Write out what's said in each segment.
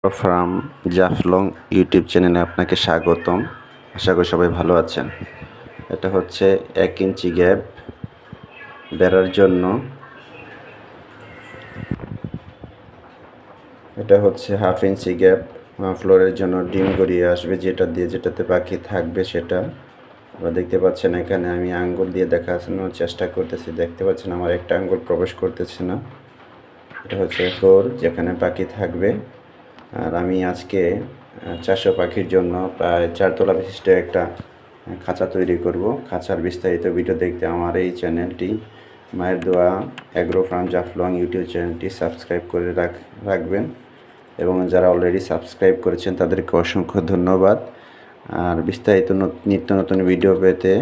From Jaflong YouTube চ্যানেলে আপনাকে স্বাগতম। আশা করি সবাই ভালো আছেন। এটা হচ্ছে 1 ইঞ্চি গ্যাপ বেড়ার জন্য, এটা হচ্ছে 1/2 ইঞ্চি গ্যাপ ফ্লোরের জন্য ডিম গড়িয়ে আসবে, যেটাতে পাখি থাকবে সেটা আপনারা দেখতে পাচ্ছেন। এখানে আমি আঙ্গুল দিয়ে দেখানোর চেষ্টা করতেছি, দেখতে পাচ্ছেন আমার একটা আঙ্গুল প্রবেশ করতেছে না। এটা হচ্ছে ফ্লোর যেখানে পাখি থাকবে। আর আমি আজকে 400 পাখির জন্য প্রায় 4 তলা বিশিষ্ট একটা খাঁচা তৈরি করব। খাঁচার বিস্তারিত ভিডিও দেখতে আমার এই চ্যানেলটি মায়ের দোয়া অ্যাগ্রো ফার্ম জাফলং ইউটিউব চ্যানেলটি সাবস্ক্রাইব করে রাখবেন, এবং যারা অলরেডি সাবস্ক্রাইব করেছেন তাদেরকে অসংখ্য ধন্যবাদ। আর বিস্তারিত নিত্য নতুন ভিডিও পেতে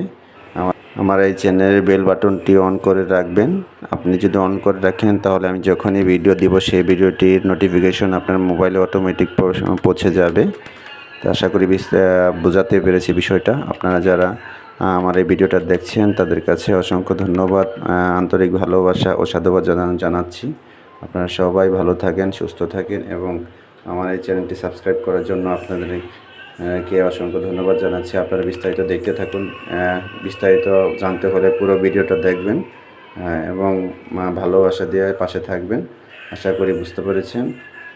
আমার এই চ্যানেলের বেল বাটনটি অন করে রাখবেন। আপনি যদি অন করে রাখেন তাহলে আমি যখনই ভিডিও দিব সেই ভিডিওটির নোটিফিকেশন আপনার মোবাইলে অটোমেটিক পৌঁছে যাবে। তো আশা করি বোঝাতে পেরেছি বিষয়টা। আপনারা যারা আমার এই ভিডিওটা দেখছেন তাদের কাছে অসংখ্য ধন্যবাদ, আন্তরিক ভালোবাসা ও সাধুবাদ জানাচ্ছি। আপনারা সবাই ভালো থাকেন, সুস্থ থাকেন, এবং আমার এই চ্যানেলটি সাবস্ক্রাইব করার জন্য আপনাদেরকে অসংখ্য ধন্যবাদ জানাচ্ছি। আপনারা বিস্তারিত দেখতে থাকুন। বিস্তারিত জানতে হলে পুরো ভিডিওটা দেখবেন এবং ভালোবাসা দিয়ে পাশে থাকবেন। আশা করি বুঝতে পেরেছেন।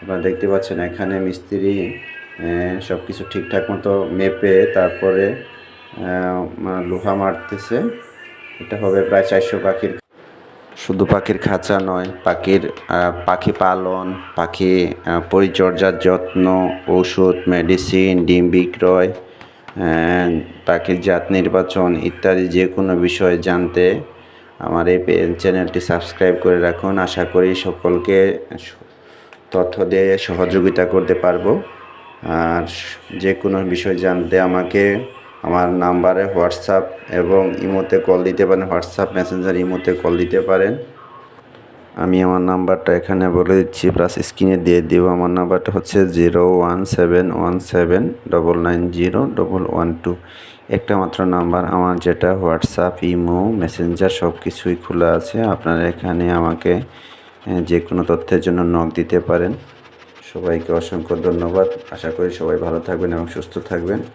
আপনারা দেখতে পাচ্ছেন এখানে মিস্ত্রি সব কিছু ঠিকঠাক মতো মেপে তারপরে লোহা মারতেছে। এটা হবে প্রায় 400 পাখির। শুধু পাখির খাঁচা নয়, পাখি পালন, পাখি পরিচর্যার যত্ন, ঔষধ, মেডিসিন, ডিম বিক্রয়, পাখির জাত নির্বাচন ইত্যাদি যে কোনো বিষয় জানতে আমার এই চ্যানেলটি সাবস্ক্রাইব করে রাখুন। আশা করি সকলকে তথ্য দিয়ে সহযোগিতা করতে পারবো। আর যে কোনো বিষয় জানতে আমাকে আমার নাম্বারে হোয়াটসঅ্যাপ এবং ইমোতে কল দিতে পারেন। হোয়াটসঅ্যাপ, মেসেঞ্জার, ইমোতে কল দিতে পারেন। আমি আমার নাম্বারটা এখানে বলে দিচ্ছি, প্লাস স্ক্রিনে দিয়ে দিব। আমার নাম্বারটা হচ্ছে 01717990112। একটা মাত্র নাম্বার আমার, যেটা হোয়াটসঅ্যাপ, ইমো, মেসেঞ্জার সব কিছুই খোলা আছে। আপনারা এখানে আমাকে যে কোনো তথ্যের জন্য নক দিতে পারেন। সবাইকে অসংখ্য ধন্যবাদ। আশা করি সবাই ভালো থাকবেন এবং সুস্থ থাকবেন।